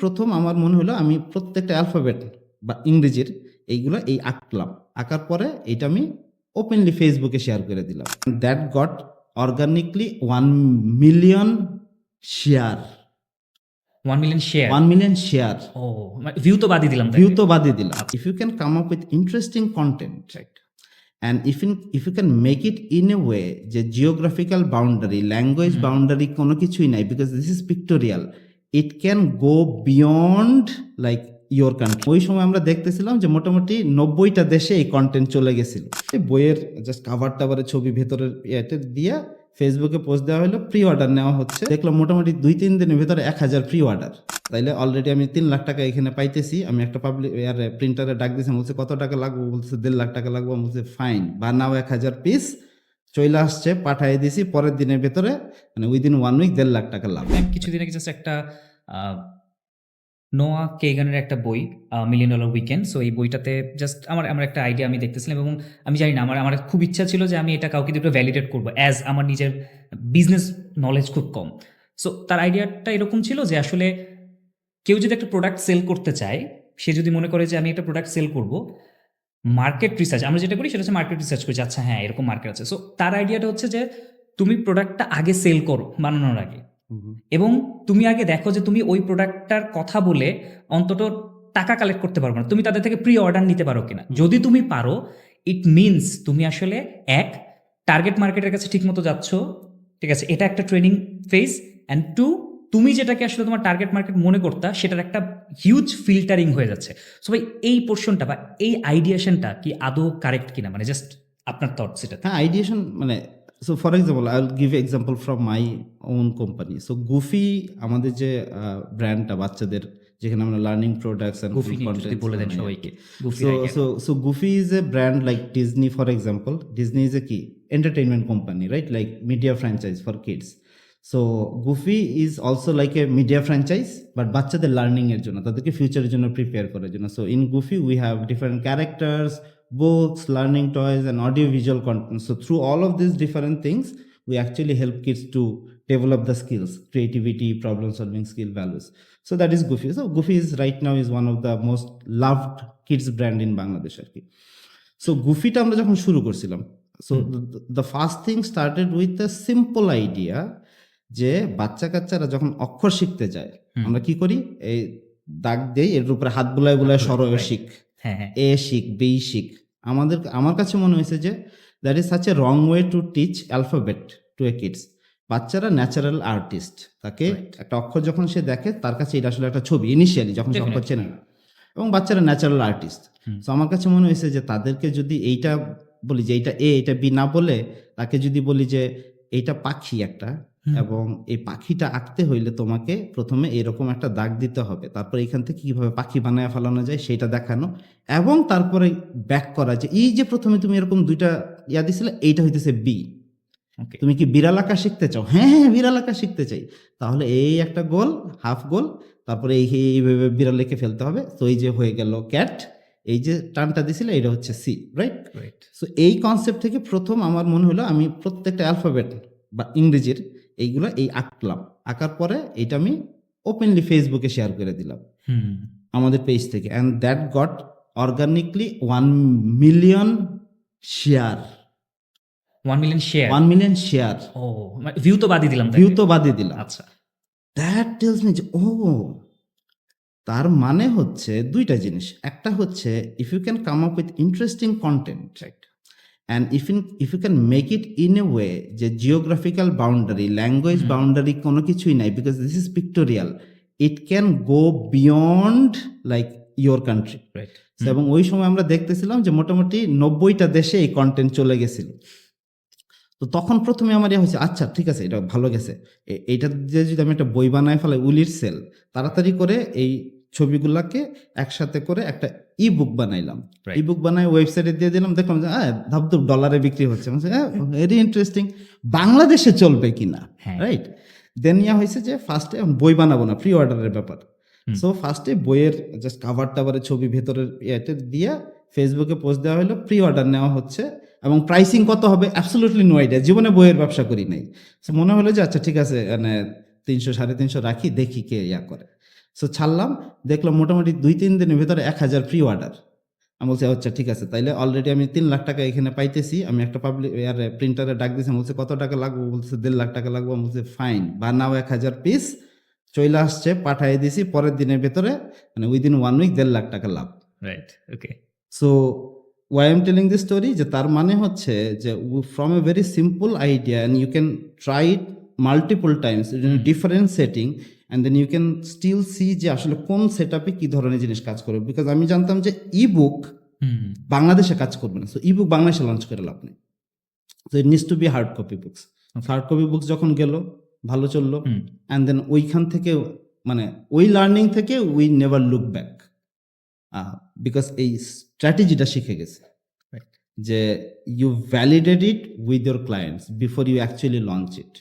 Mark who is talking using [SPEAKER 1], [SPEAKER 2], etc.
[SPEAKER 1] প্রথম আমার মনে হলো আমি প্রত্যেকটা অ্যালফাবেট বা ইংরেজির এইগুলো আঁকলাম। আঁকার পরে এইটা আমি ওপেনলি ফেসবুকে শেয়ার করে দিলাম। That got organically 1 million share.
[SPEAKER 2] 1 million share.
[SPEAKER 1] 1 million share.
[SPEAKER 2] ও, ভিউ তো বাদই দিলাম,
[SPEAKER 1] ভিউ তো বাদই দিলাম। If you can come up with interesting content, right, and if you can make it in a way যে জিওগ্রাফিক্যাল বাউন্ডারি, ল্যাঙ্গুয়েজ বাউন্ডারি কোনো কিছুই নাই, because this is pictorial, it can go beyond like your country. ওই সময় আমরা দেখতেছিলাম যে মোটামুটি 90টা দেশে এই কন্টেন্ট চলে গেছিল। বইয়ের জাস্ট কাভার টাভারের ছবি ভেতরের ইয়েতে দিয়ে ফেসবুকে পোস্ট দেওয়া হলো, প্রি অর্ডার নেওয়া হচ্ছে। দেখলাম মোটামুটি 2-3 দিনের ভেতরে 1000 প্রি অর্ডার। তাইলে অলরেডি আমি 3 লাখ টাকা এখানে পাইতেছি। আমি একটা প্রিন্টারে ডাক দিয়েছি, বলছে কত টাকা লাগবে, বলতেছে 1.5 লাখ টাকা লাগবে। বলছে ফাইন, বানাও 1000 পিস, চলে আসছে, পাঠিয়ে দিয়েছি। পরের দিনের ভেতরে মানে উইদিন 1 উইক 1.5 লাখ টাকা লাভ।
[SPEAKER 2] কিছুদিন আগে জাস্ট একটা নোয়া কেগানের একটা বই, মিলিয়ন ডলার উইকেন্ড। সো এই বইটাতে জাস্ট আমার একটা আইডিয়া আমি দেখতেছিলাম, এবং আমি জানি না, আমার খুব ইচ্ছা ছিল যে আমি এটা কাউকে দিয়ে ভ্যালিডেট করবো, অ্যাজ আমার নিজের বিজনেস নলেজ খুব কম। সো তার আইডিয়াটা এরকম ছিল যে আসলে কেউ যদি একটা প্রোডাক্ট সেল করতে চায়, সে যদি মনে করে যে আমি একটা প্রোডাক্ট সেল করব, মার্কেট রিসার্চ আমরা যেটা করি সেটা হচ্ছে মার্কেট রিসার্চ করি, আচ্ছা হ্যাঁ এরকম মার্কেট আছে। সো তার আইডিয়াটা হচ্ছে যে তুমি প্রোডাক্টটা আগে সেল করো বানানোর আগে, এবং তুমি আগে দেখো যে তুমি ওই প্রোডাক্টটার কথা বলে অন্তত টাকা কালেক্ট করতে পারবো না, তুমি তাদের থেকে প্রি অর্ডার নিতে পারো কিনা। যদি তুমি পারো, ইট মিনস তুমি আসলে এক টার্গেট মার্কেটের কাছে ঠিক মতো যাচ্ছ, ঠিক আছে, এটা একটা ট্রেনিং ফেজ। অ্যান্ড টু, তুমি যেটাকে আসলে তোমার টার্গেট মার্কেট মনে করতা সেটার একটা হিউজ ফিল্টারিং হয়ে যাচ্ছে। সো ভাই এই পোর্শনটা বা এই আইডিয়েশনটা কি আদৌ কারেক্ট কিনা, মানে জাস্ট আপনার থটস এটা।
[SPEAKER 1] হ্যাঁ, আইডিয়েশন মানে, so for example I will give example from my own company. So goofy আমাদের যে ব্র্যান্ডটা বাচ্চাদের, যেখানে আমরা লার্নিং প্রোডাক্টস এন্ড
[SPEAKER 2] গুফি যদি বলে দেন সবাইকে।
[SPEAKER 1] So Goofy is a brand like Disney, for example. Disney is a key entertainment company, right? Like media franchise for kids. So Goofy is also like a media franchise, but বাচ্চাদের learning এর জন্য, তাদেরকে ফিউচারের জন্য prepare করার জন্য। So in Goofy we have different characters, books, learning toys, and audio visual content. So through all of these different things, we actually help kids to develop the skills, creativity, problem solving skill, values. So that is Goofy. So Goofy is right now is one of the most loved kids brand in Bangladesh আর কি। So Goofy টা আমরা যখন শুরু করছিলাম, so the first thing started with a simple idea যে বাচ্চা কাচ্চারা যখন অক্ষর শিখতে যায়, আমরা কি করি, এই দাগ দেই, এর উপরে হাত বুলায় বুলায় সরো শিখ, এ শিখ, বি শিখ। আমার কাছে মনে হয়েছে যে that is such a wrong way to teach alphabet to a kids. বাচ্চারা ন্যাচারাল আর্টিস্ট, তাকে একটা অক্ষর যখন সে দেখে তার কাছে এটা আসলে একটা ছবি ইনিশিয়ালি যখন সে অক্ষর চেনে না, এবং বাচ্চারা ন্যাচারাল আর্টিস্ট। তো আমার কাছে মনে হয়েছে যে তাদেরকে যদি এইটা বলি যে এইটা এ, এটা বি না বলে, তাকে যদি বলি যে এইটা পাখি একটা, এবং এই পাখিটা আঁকতে হইলে তোমাকে প্রথমে এরকম একটা দাগ দিতে হবে, তারপর এখান থেকে কিভাবে পাখি বানায় ফেলানো যায় সেটা দেখানো, এবং তারপরে ব্যাক করা যে এই যে প্রথমে তুমি এরকম দুইটা ইয়া দিছিলে, এইটা হইতেছে বি। তুমি কি বিড়াল আঁকা শিখতে চাও? হ্যাঁ, বিড়াল আঁকা শিখতে চাই, তাহলে এই একটা গোল, হাফ গোল, তারপরে এইভাবে বিড়াল লিখে ফেলতে হবে। তো এই যে হয়ে গেল ক্যাট, এই যে টানটা দিছিলে এটা হচ্ছে সি, রাইট? সো এই কনসেপ্ট থেকে প্রথম আমার মনে হলো আমি প্রত্যেকটা অ্যালফাবেট বা ইংরেজির এইগুলো আঁকলাম। আঁকার পরে এইটা আমি ওপেনলি ফেসবুকে শেয়ার করে দিলাম আমাদের পেজ থেকে, and that got organically 1 million share.
[SPEAKER 2] 1 million share.
[SPEAKER 1] 1 million share.
[SPEAKER 2] ও, ভিউ তো বাদই দিলাম।
[SPEAKER 1] ভিউ তো বাদই দিলাম।
[SPEAKER 2] আচ্ছা,
[SPEAKER 1] দ্যাট টেলস মি যে ও, তার মানে হচ্ছে দুইটা জিনিস। একটা হচ্ছে if you can come up with interesting content, right, and if you can make it in a way যে জিওগ্রাফিক্যাল বাউন্ডারি, ল্যাঙ্গুয়েজ বাউন্ডারি কোনো কিছুই নাই, because this is pictorial, it can go beyond like your country, right? এবং ওই সময় আমরা দেখতেছিলাম যে মোটামুটি 90টা দেশে এই কন্টেন্ট চলে গেছিল। তো তখন প্রথমে আমার হয়েছে আচ্ছা ঠিক আছে, এটা ভালো গেছে, এইটা যে যদি আমি একটা বই বানায় ফেলাই, উইল সেল। তাড়াতাড়ি করে এই ছবিগুলাকে একসাথে করে একটা ই বুক বানাইলাম, ই বুক বানাই ওয়েবসাইটে দিয়ে দিলাম, দেখলাম যে ধাপধুপ ডলারে বিক্রি হচ্ছে, ভেরি ইন্টারেস্টিং, বাংলাদেশে চলবে কিনা, রাইট? দেন হয়েছে যে ফার্স্টে বই বানাবো না, প্রি অর্ডারের ব্যাপার। সো ফার্স্টে বইয়ের জাস্ট কাভার টাভারের ছবি ভেতরের ইয়েতে দিয়ে ফেসবুকে পোস্ট দেওয়া হলো, প্রি অর্ডার নেওয়া হচ্ছে, এবং প্রাইসিং কত হবে অ্যাবসলিউটলি নো আইডিয়া, জীবনে বইয়ের ব্যবসা করি নাই। সো মনে হলো যে আচ্ছা ঠিক আছে, মানে 300 350 রাখি, দেখি কে ইয়া করে। সো ছাড়লাম, দেখলাম মোটামুটি 2-3 দিনের ভেতরে 1000 প্রি অর্ডার। আমি বলছি আচ্ছা ঠিক আছে, তাইলে অলরেডি আমি 3 লাখ টাকা এখানে পাইতেছি। আমি একটা পাবলিক প্রিন্টারে ডাক দিয়েছি, বলছে কত টাকা লাগবে, বলছে 1.5 লাখ টাকা লাগবে। আমি বলছি ফাইন, বানাও 1000 পিস, চলে আসছে, পাঠিয়ে দিছি পরের দিনের ভেতরে, মানে উইদিন 1 উইক 1.5 লাখ টাকা লাভ।
[SPEAKER 2] Right, okay.
[SPEAKER 1] So why am telling this story, যে তার মানে হচ্ছে যে from a very simple idea and you can try it multiple times in different setting and then you can still see যে আসলে কোন সেট আপে কী ধরনের জিনিস কাজ করবে। বিকজ আমি জানতাম যে ই বুক
[SPEAKER 2] হুম,
[SPEAKER 1] বাংলাদেশে কাজ করবে না, সো ই বুক বাংলাদেশে লঞ্চ করে লাভ নেই। So it needs to be hard copy books. Hard copy books যখন গেল, ভালো চললো,
[SPEAKER 2] হুম,
[SPEAKER 1] অ্যান্ড দেন ওইখান থেকে মানে ওই লার্নিং থেকে we never look back, because এই স্ট্র্যাটেজিটা শিখে গেছে
[SPEAKER 2] Right.
[SPEAKER 1] যে you validate it with your clients before you actually launch it.